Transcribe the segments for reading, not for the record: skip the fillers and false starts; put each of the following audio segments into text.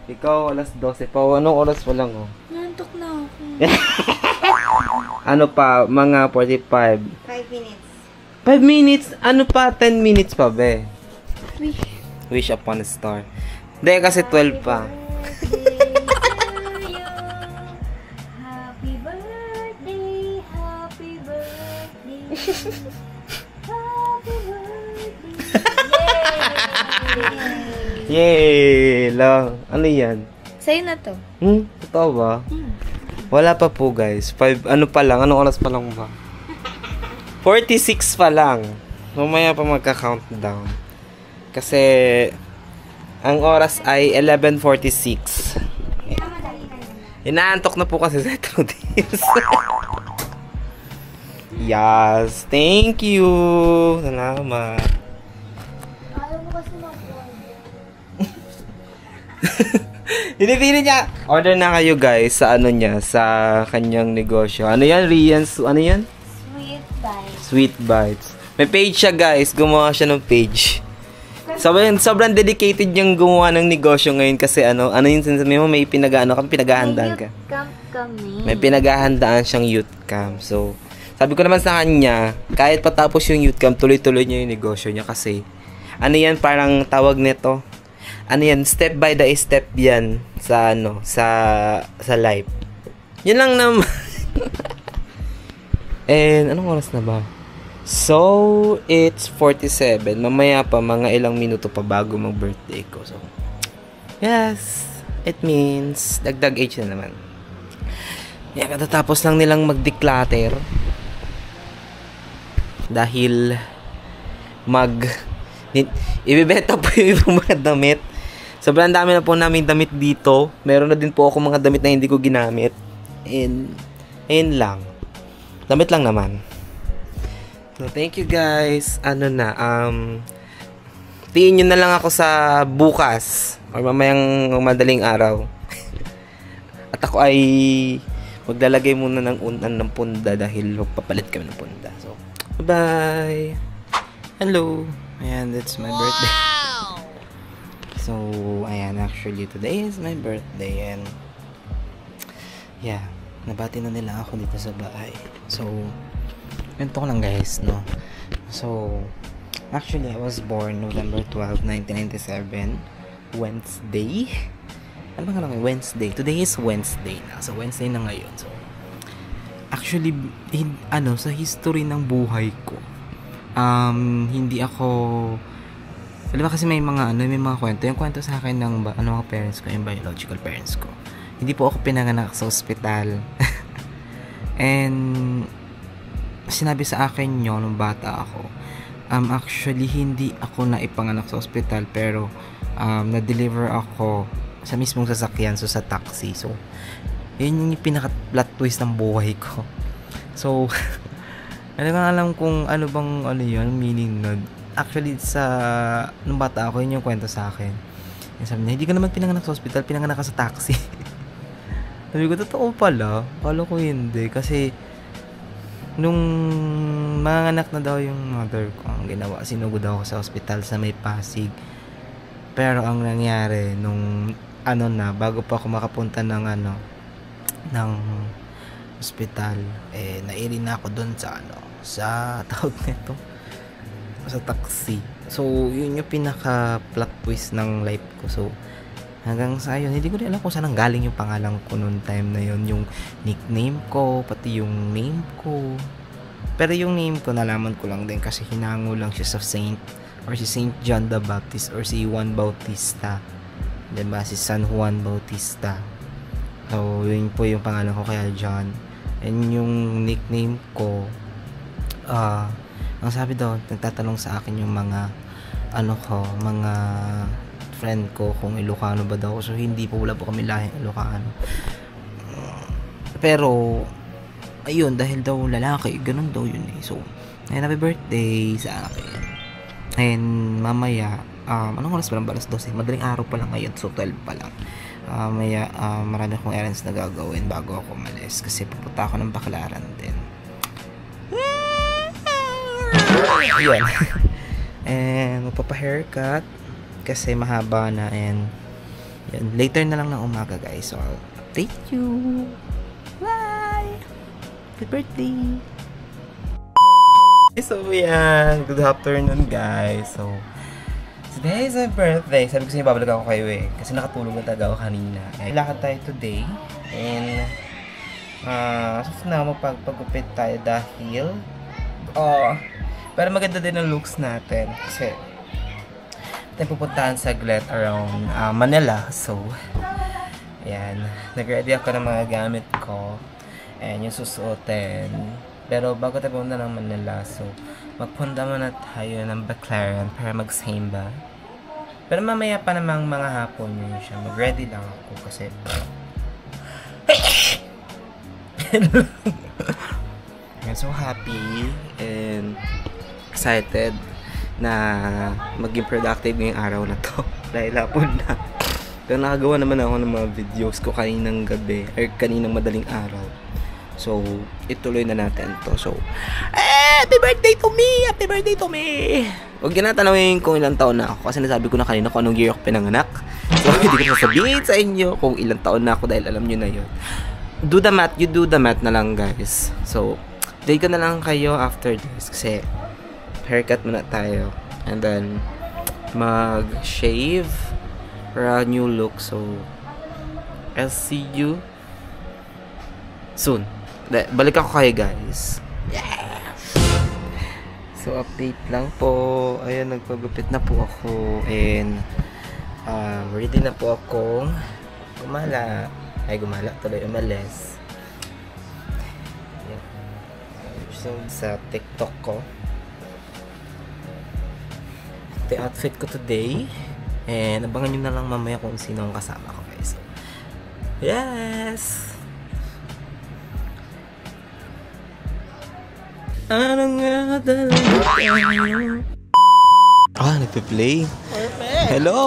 Ikaw, alas 12 pa. Anong oras pa lang, oh? Nantok na ako. Ano pa? Mga 45. 5 minutes. 5 minutes? Ano pa? 10 minutes pa, be? Wish. Wish upon a star. Hindi, kasi 12 pa. Happy birthday, happy birthday. Happy birthday. Yay! Lang. Ano yan? Sa'yo na to. Totoo ba? Wala pa po, guys. 5, ano pa lang? Anong oras pa lang ba? 46 pa lang. Mamaya pa magka-countdown. Kasi, ang oras ay 11:46. Inaantok na po kasi sa Trudees. Yes, thank you. Salamat. Ayaw mo kasi Pinipili niya. Order na kayo guys sa ano niya, sa kanyang negosyo. Ano yan, Rian's, ano yan? Sweet bites. Sweet Bites. May page siya guys, gumawa siya ng page. Sobrang dedicated niyang gumawa ng negosyo ngayon kasi ano yung sinasabi mo, may pinaghahandaan ka. Camp kami. May pinaghahandaan siyang youth camp. So, sabi ko naman sa kanya, kahit patapos yung youth camp, tuloy-tuloy niya yung negosyo niya kasi ano yan, parang tawag nito. Ano yan, step by the step yan sa ano, sa life. Yun lang naman. And anong oras na ba? So, it's 47. Mamaya pa, mga ilang minuto pa bago mag-birthday ko. So, yes. It means, dagdag age na naman. Yan, katatapos lang nilang mag-declutter. Dahil, ibibenta po yung ibang mga damit. Sobrang dami na po namin damit dito. Meron na din po ako mga damit na hindi ko ginamit. And, ayun lang. Damit lang naman. So, thank you guys. Ano na, tiin nyo na lang ako sa bukas or mamayang madaling araw. At ako ay maglalagay muna ng punda dahil papalit kami ng punda. So, bye-bye! Hello! Ayan, that's my birthday. So, ayan, actually, today is my birthday and yeah, nabati na nila ako dito sa bahay. So, ganito ko lang guys, no? So, actually, I was born November 12, 1997, Wednesday. Ano ba nga lang? Wednesday. Today is Wednesday na. So, Wednesday na ngayon. So, actually, sa history ng buhay ko, hindi ako, di ba kasi may mga kwento. Yung kwento sa akin ng mga parents ko, yung biological parents ko. Hindi po ako pinanganak sa ospital. And, sinabi sa akin yun nung bata ako. Actually, hindi ako naipanganak sa ospital, pero, na-deliver ako sa mismong sasakyan, so sa taxi. So, yun yung pinaka-plot twist ng buhay ko. So, ano nga alam kung ano bang yun, meaning nun. Actually, nung bata ako, yun yung kwento sa akin. Yung sabi niya, hindi ka naman pinanganak sa ospital, pinanganak ka sa taxi. Sabi ko, totoo pala. Kala ko hindi. Kasi, nung manganak na daw yung mother ko, ang ginawa, sinugod ako sa ospital sa may Pasig. Pero ang nangyari, nung bago pa ako makapunta ng ospital, nairi na ako doon sa tawag nito, sa taxi. So, yun yung pinaka-plot twist ng life ko. So, hanggang sa yun, hindi ko rin alam kung saan galing yung pangalan ko noon time na yun. Yung nickname ko, pati yung name ko. Pero yung name ko, nalaman ko lang din kasi hinango lang siya sa Saint or si Saint John the Baptist or si Juan Bautista. Diba? Si San Juan Bautista. So, yun po yung pangalan ko kaya John. And yung nickname ko, ang sabi daw, nagtatanong sa akin yung mga mga friend ko kung Ilocano ba daw. So, hindi po, wala po kami lahing Ilocano. Pero, ayun, dahil daw lalaki, ganun daw yun eh. So, ayun, happy birthday sa akin. And, mamaya, anong oras pa lang ba? Alas 12. Madaling araw pa lang ngayon. So, 12 pa lang. Maya, marami akong errands na gagawin bago ako umalis. Kasi pupunta ako ng Baklaran din. Yun. And, magpapa-haircut. Kasi mahaba na and Yan, later na lang ng umaga guys. So, I'll update you. Bye! Happy birthday! So, yan. Good afternoon guys. So, today is my birthday. Sabi ko sa inyo, babalik ako kayo eh. Kasi nakatulog na talaga ako kanina. Lakad tayo today. And, susunod na magpagpagupit tayo dahil, pero maganda din ang looks natin. Kasi, tayo pupuntahan saglit around Manila. So, ayan. Nag-ready ako ng mga gamit ko. And yung susuotin. Pero bago tayo pumunta ng Manila, so, magpunta muna tayo ng Baclaran para mag-Simba. Pero mamaya pa namang mga hapon yun siya. Mag-ready lang ako kasi I'm so happy and excited na maging productive ngayong araw na to. Dahil hapon na. Pero nakagawa naman ako ng mga videos ko kaninang gabi or kaninang madaling araw. So, ituloy na natin to. So, happy birthday to me! Happy birthday to me! Huwag niyo na tanawin kung ilang taon na ako kasi nasabi ko na kanina kung anong year ako pinanganak. So, hindi ko sasabihin sa inyo kung ilang taon na ako dahil alam niyo na yun. Do the math. You do the math na lang guys. So, day ko na lang kayo after this kasi haircut muna tayo. And then, mag-shave for a new look. So, I'll see you soon. Balik ako kayo guys. Yes! So update lang po. Ayan, nagpagupit na po ako. And ready na po akong gumala. Ay, gumala tuloy, umalis. Ayan. So sa TikTok ko, ito yung outfit ko today. And abangan nyo na lang mamaya kung sino ang kasama ko guys. Yes! Ano nga talaga? Nagpe-play. Perfect. Hello!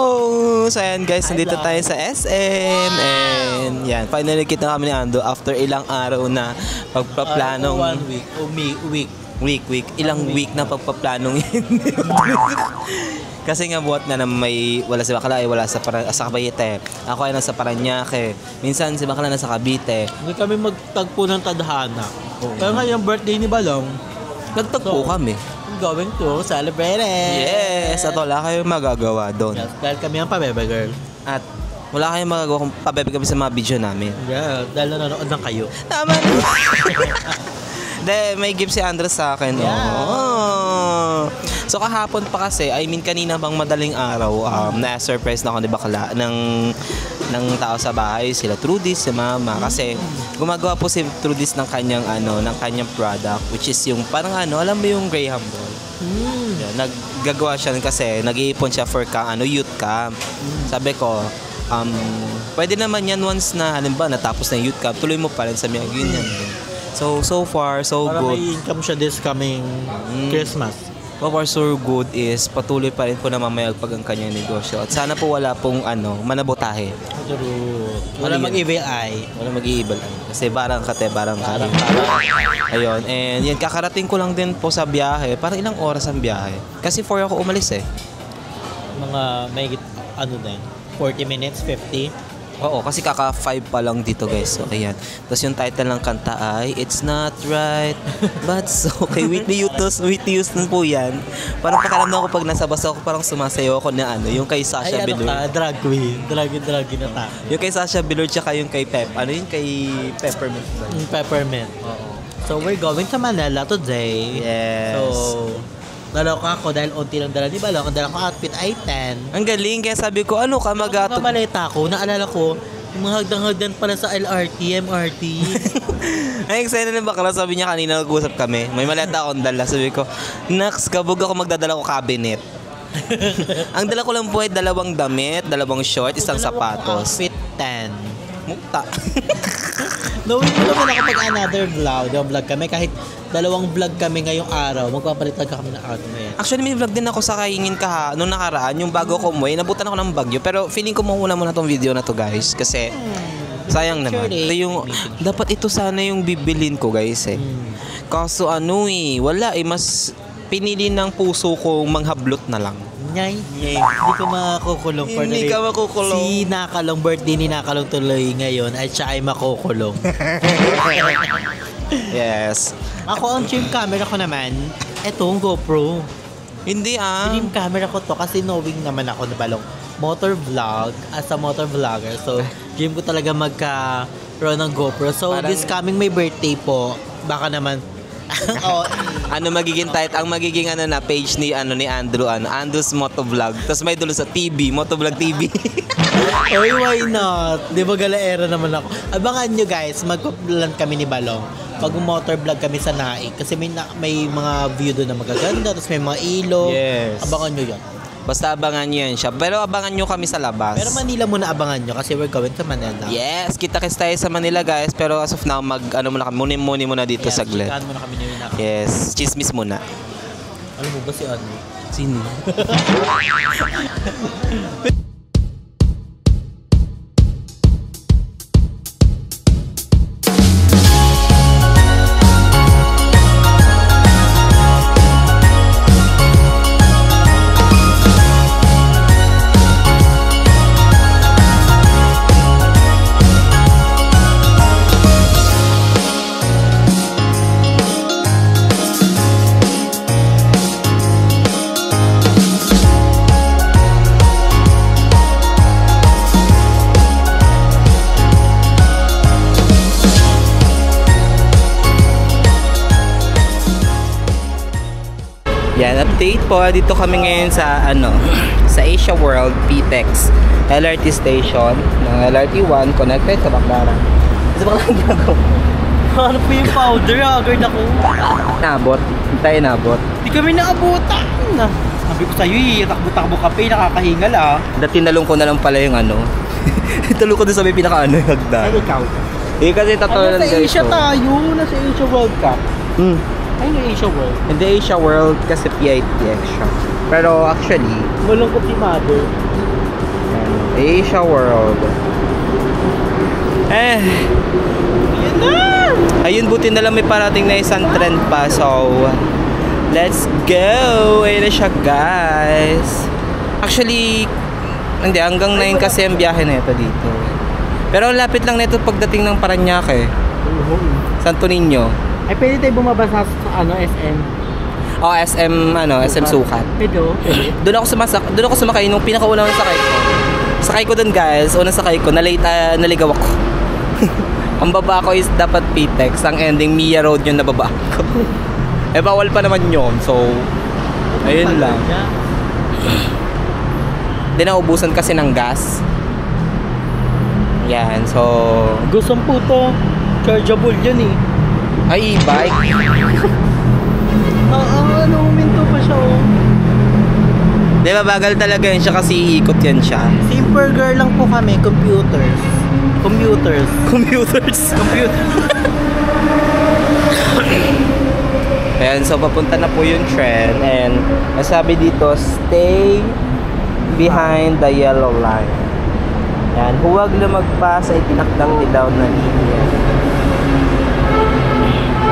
So ayan guys, nandito tayo sa SM. And yan, finally kita kami ni Ando after ilang araw na pagpaplanong. 1 week. Week. Ilang week na pagpaplanong yun. Kasi nga buhat na may wala si Bakla ay wala sa Cavite. Ako ay nasa Parañaque. Minsan si Bakla nasa Cavite. Hindi kami magtagpo ng tadhana. Pero ngayong birthday ni Balong, nagtagpo kami. Going to celebrate it. Yes! At wala kayong magagawa doon. Yes, dahil kami ang pabebe girl. At wala kayong magagawa kung pabebe kami sa mga video namin. Yeah, dahil nanonood lang kayo. Tama na! May gift si Andres sa akin. Yeah. Oh. So kahapon pa kasi, kanina bang madaling araw, na-surprise na ako ni Bakla ng tao sa bahay, sila Trudis, si Mama. Kasi gumagawa po si Trudis ng kanyang product, which is yung parang alam mo yung Graham ball. Yeah, naggagawa siya kasi nag-iipon siya for youth camp. Sabi ko, pwede naman yan once na halimbawa natapos na yung youth camp, tuloy mo pa rin sa mga ganyan. So far, so para good. Para may income siya this coming Christmas. So far, so good is patuloy pa rin po na mamayagpag ang kanyang negosyo. At sana po wala pong manabotahe. Wala mag-evil eye. Wala mag-evil eye. Kasi barang kate. Ayun. And yan, kakarating ko lang din po sa biyahe. Parang ilang oras ang biyahe. Kasi 4 ako umalis eh. Mga may 40 minutes, 50. Oo, kasi kaka 5 pa lang dito guys. So, ayan. Tapos yung title ng kanta ay It's Not Right, But So Okay. Whitney Houston po yan. Parang pakiramdam ko pag nasa bus ako, parang sumasayaw ako na yung kay Sasha Velour. Drag queen. Drag na ta. Yung kay Sasha Velour tsaka yung kay kay Peppermint ba? Peppermint. Oo. So we're going to Manila today. Yes. So naloka ako dahil unti lang dala ni Balong. Ang dala ko outfit ay 10. Ang galing, kaya sabi ko, ka Mga maleta ko, naalala ko, yung mga hagdan-hagdan pala sa LRT, MRT. Ay, excited na Bakla. Sabi niya kanina, nag-usap kami. May maleta akong dala. Sabi ko, Nax, kabog ako magdadala ko cabinet. Ang dala ko lang po ay 2 damit, 2 short, 1 sapatos. Outfit 10. Mukta. Knowing mo naman ako pag another vlog kami, kahit 2 vlog kami ngayong araw, magpapalit lang kami ng outfit. Actually, may vlog din ako sa Kaingin nung nakaraan, yung bago ko umuwi, nabutan ako ng bagyo. Pero feeling ko muna tong video na to guys, kasi sayang naman. Ito yung, dapat ito sana yung bibilin ko guys eh. Kaso wala mas pinili ng puso kong manghablot na lang. Nyay. Hindi ka makukulong. Hindi ka makukulong. Si Nakalong, birthday ni Nakalong tuloy ngayon at siya ay makukulong. Yes. Ako, ang dream camera ko naman, etong GoPro. Hindi Dream camera ko to kasi knowing naman ako na balong motor vlog as a motor vlogger. So, dream ko talaga magkaroon ng GoPro. So, Parang- this coming my birthday po, baka naman, oh, Ano magiging ang magiging na page ni Andrew Andrew's Motovlog. Tapos may dulo sa TV, Motovlog TV. oy, why not? Di ba galaera naman ako? Abangan nyo guys, magpa-plan kami ni Balong. Mag-motor vlog kami sa Naik. Kasi may mga view doon na magaganda. Tapos may mga ilog. Yes. Abangan nyo yan. Basta abangan nyo yan siya. Pero abangan nyo kami sa labas. Pero Manila muna abangan nyo kasi we're going to Manila. Yes, kita-kits tayo sa Manila guys. Pero as of now, muna kami. Muni muna dito Yes, saglit. chikahan muna kami nyo yun. Yes, chismis muna. Alam mo ba si ano? Sino? Yan, update po. Dito kami ngayon sa sa Asia World PTEX LRT station ng LRT 1 connected sa Baclaran. Sa Baclaran ginagawa. Ano po yung powder? Agad ako. Nabot. Hindi tayo nabot. Di kami naabutan. Sabi ko sa'yo takbo-takbo ka pa nakakahingal Dati tinalong ko na lang pala yung Tinalong ko doon sa may yung hagdan. Ay, ikaw. Eh kasi tatlo Nasa Asia tayo. Nasa Asia World Cup. Ay, na Asia World. Hindi Asia World kasi PITX siya. Pero actually, Malungkot si Mother. Asia World. Yan na! Ayun, buti na lang may parating na isang trend pa. So, let's go! Ayun na siya, guys. Actually, hindi, hanggang 9 kasi ang biyahe na ito dito. Pero lapit lang na ito pagdating ng Parañaque. Santo Niño. Ay, pwede tayo bumaba sa SM. Oh, SM Sukat. Pwede. Doon ako sumakay nung pinakaunang sakay ko. Sakay ko doon, guys. Unang sakay ko, naligaw ako. Ang baba ko is dapat PTEX. Ang ending, Mia Road yung nababa ko. Eh, bawal pa naman yun. So, ayun lang. Di naubusan kasi ng gas. Yan, so... Gustong puto. Chargeable yan eh. Ay, e-bike. Huminto pa siya Di ba, bagal talaga yun siya kasi iikot yan siya. Simple girl lang po kami, computers. Ayan, so papunta na po yung trend and sabi dito, stay behind the yellow line. Ayan, huwag lumagpas ay tinakdang ni daw na linya.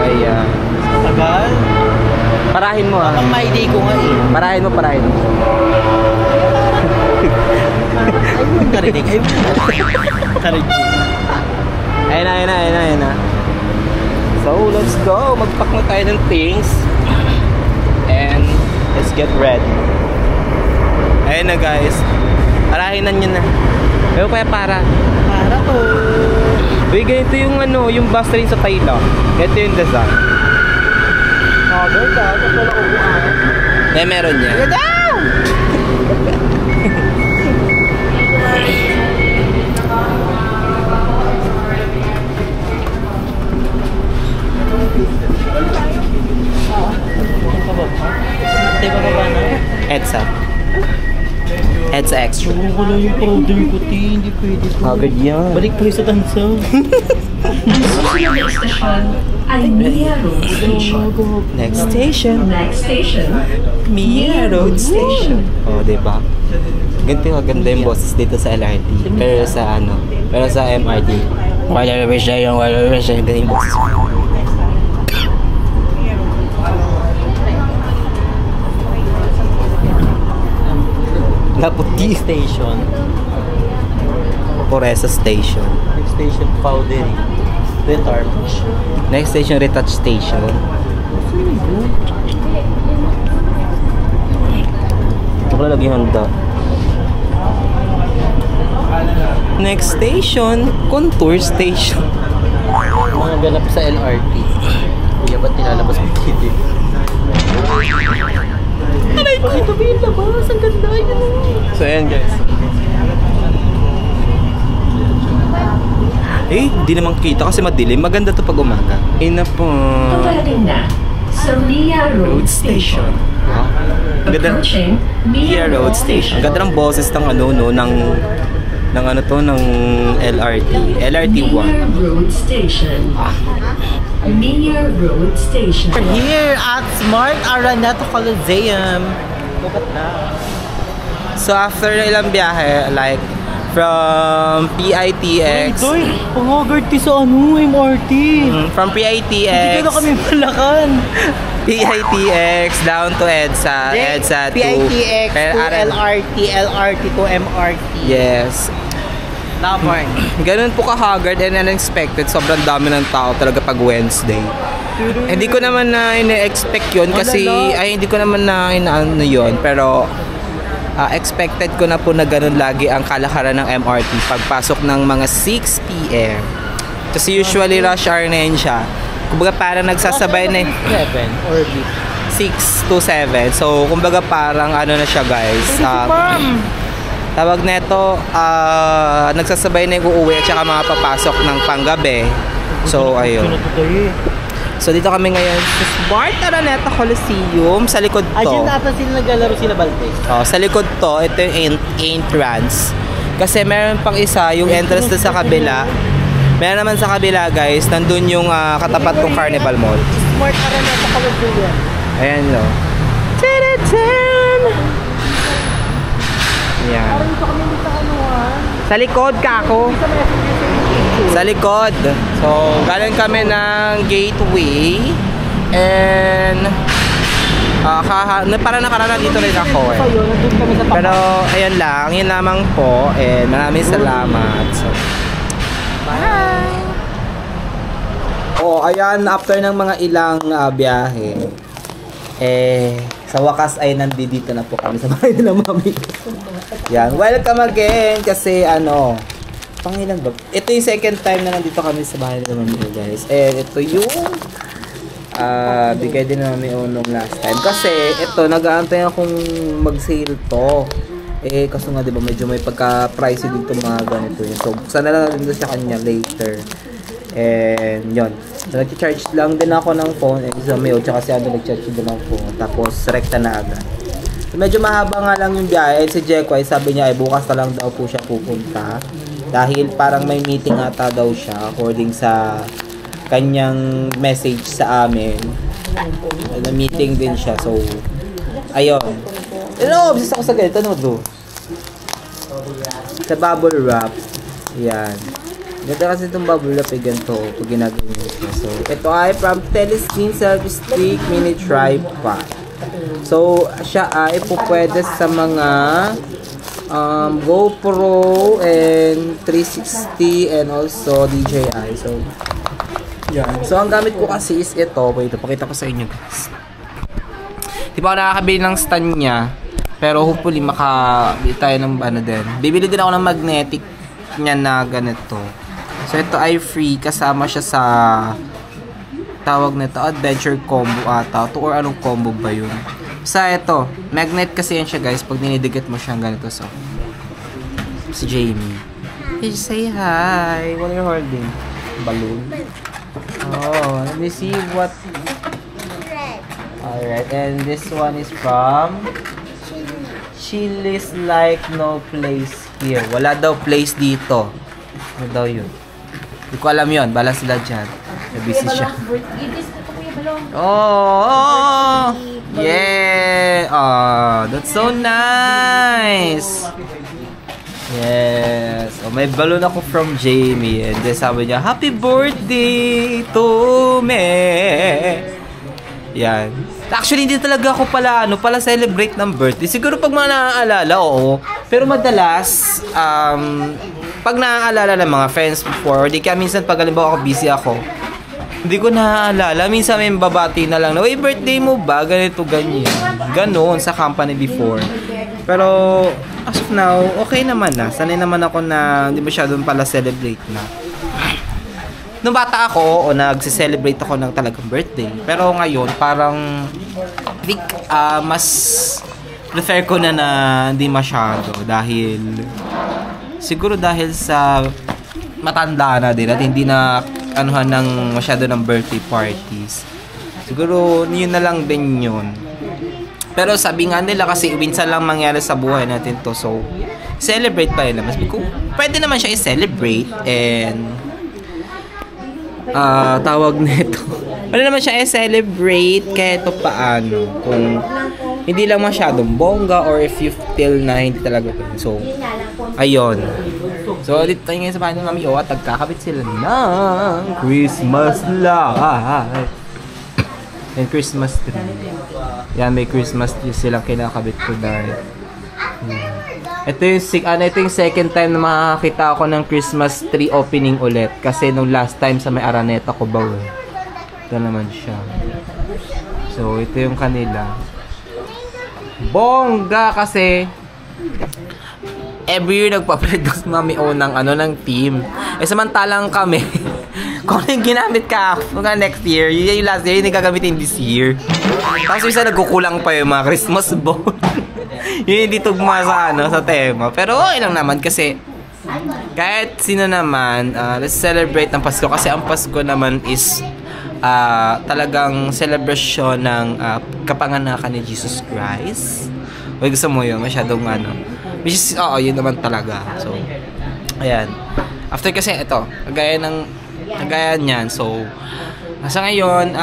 Ayan. Tagal? Parahin mo Ang may day ko nga eh. Parahin mo. Ay mo karinig. Ayun na. So, let's go. Mag-pack na tayo ng things. And, let's get ready. Ayun na, guys. Parahinan nyo na. Pero kaya para to. Uy, ganito yung yung bus train sa Thailand. Ito yung design. Tapos wala upuan. Eh, meron niya. EDSA Extra. Huwag ko lang yung powder ko, hindi pwede ko. Agad yan. Balik tayo sa tansa. Next station. Mia Road Station. Oh, diba? Ganito yung maganda yung boses dito sa LRT. Pero sa MRT. Wala siya yung ganito yung boses. Laputi. Station. Poresa Station. Next station, Powdery. Retouch. Next station, Retouch Station. Wala lagi handa. Next station, Contour Station. Mga ganap sa LRT. Kuya, ba't nilalabas mo dito? Aray ko, ito ba yung labas? Ang ganda yun. So, ayan guys. Eh, di naman kita kasi madilim. Maganda to pag umaga. Ina po. Paparating na sa Mia Road Station. Ang ganda. Approaching Mia Road Station. Ang ganda ng boses ng ano no, ng ano to, ng LRT. LRT1. Mia Road Station. Mia Road Station. We're here at Smart Araneta Coliseum. Look at that. So, after na ilang biyahe, like, from PITX, Pangagard sa ano, MRT. from PITX, Hindi ka na kami malakan. PITX down to EDSA, EDSA to PITX to Aran- LRT, LRT to MRT. Yes. Dapat. Ganun po ka-haggard and unexpected. Sobrang dami ng tao talaga pag Wednesday. Hindi ko naman na ina-expect yun kasi, hindi ko naman na inaano yun. Pero, expected ko na po na ganun lagi ang kalakaran ng MRT pagpasok ng mga 6 p.m. Kasi usually rush hour na yun siya. Kumbaga parang nagsasabay na 7 or 6 to 7. So, kumbaga parang ano na siya guys. Tawag neto, nagsasabay na yung uuwi at saka mga papasok ng panggabi. So, ayun. So, dito kami ngayon sa Smart Araneta Coliseum. Sa likod to. Ayun na sila naglalaro sila Baltes. Oh, sa likod to, ito yung entrance. Kasi meron pang isa, yung entrance na sa kabila. Meron naman sa kabila, guys, nandun yung katapat ng Carnival Mall. Smart Araneta Coliseum. Ayan, no. Ta-da-tan! Ayan. Sa likod, kako. Sa likod. So, galing kami ng gateway. And para nakarana dito rin ako eh. Pero, ayan lang. Yun lamang po. And maraming salamat. So, bye! Oh, ayan. After ng mga ilang biyahe, sa wakas ay nandito na po kami sa bahay nila mami. Yan. Welcome again kasi pangilan ba? Ito yung second time na nandito kami sa bahay nila mami guys. And ito yung bigay din na mami nung last time. Kasi ito, nag-aantay akong mag-sale to. Kaso nga diba medyo may pagka-pricey dito mga ganito yun. So, sana lang natin sa kanya later. And yun. So, nag-charge lang din ako ng phone. Sa mayo, tsaka si nag-charge din ng phone. Tapos, rekta na agad. So, medyo mahaba nga lang yung biyahe. Si Jekway, sabi niya, bukas na lang daw po siya pupunta. Dahil parang may meeting ata daw siya according sa kanyang message sa amin. Na meeting din siya. So, ayun. Obsessed ako sa ganito. Ano do? Sa bubble wrap. Yan. Ganda kasi itong bubble wrap ganito pag ginaganyan siya. So, ito ay from Teleskin Selfie Stick Mini Tripod. So, siya ay pupwede sa mga GoPro and 360 and also DJI. So, yan. So, ang gamit ko kasi is ito. Wait, pakita ko sa inyo guys. Di pa ako nakakabili ng stand niya. Pero hopefully makabili tayo ng din. Bibili din ako ng magnetic niya na ganito. So, ito ay free. Kasama siya sa tawag nito, adventure combo ata. Or anong combo ba yun? Sa ito, magnet kasi yan siya guys. Pag dinidikit mo siya ganito. So, si Jamie. Hey, say hi. What are you holding? Balloon. Oh, let me see what. Alright, and this one is from Chili's like no place here. Wala daw place dito. Ano daw yun? Hindi ko alam yun. Bala sila dyan. Busy siya. Oh! Yeah! Oh, that's so nice! Yes! Oh, may balloon ako from Jamie. And then sabi niya, Happy birthday to me! Yan. Actually, hindi talaga ako pala celebrate ng birthday. Siguro pag mga naaalala, oo. Pero madalas, pag naaalala ng mga friends before, di kaya minsan pag halimbawa ako busy ako, hindi ko naaalala. Minsan may babati na lang na, "Uy, birthday mo ba?" Ganito, ganyan. Ganon sa company before. Pero, as of now, okay naman na. Sanay naman ako na hindi masyadong pala celebrate na. Nung bata ako, o nagse-celebrate ako ng talagang birthday. Pero ngayon, parang I think, mas prefer ko na hindi masyado dahil siguro dahil sa matanda na din at hindi na anuhan ng masyado ng birthday parties. Siguro yun na lang din yun. Pero sabi nga nila kasi minsan lang mangyari sa buhay natin to, so celebrate pa rin naman. Pwede naman siya i-celebrate and tawag nito. Ano naman siya i-celebrate kahit paano. Kung hindi lang masyadong bongga or if you feel na hindi talaga. So, ayun. So, dito tayo ngayon sa bahay ng Mami O at nagkakabit sila ng Christmas light. And Christmas tree. Yan, may Christmas tree silang kinakabit ko dahil. Ito yung second time na makakita ako ng Christmas tree opening ulit. Kasi nung last time sa may Araneta ko ba. Ito naman siya. So, ito yung kanila. Bongga kasi every year nagpapalit ko sa Mami O ng team. Samantalang kami, kung yung ginamit ka next year, yung last year, yung gagamitin this year. Tapos isa nagkukulang pa yung mga Christmas ball. Yun hindi tugma sa tema. Pero okay lang naman kasi kahit sino naman, let's celebrate ang Pasko kasi ang Pasko naman is talagang celebration ng kapanganakan ni Jesus Christ. Uy, gusto mo yun? Masyadong which is, yun naman talaga. So, ayan. After kasi ito, kagaya niyan. So, nasa ngayon,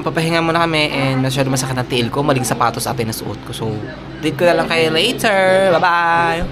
papahinga muna kami and masyado masakit ang tiil ko. Maling sapatos ate na suot ko. So, date ko na lang kayo later. Bye-bye!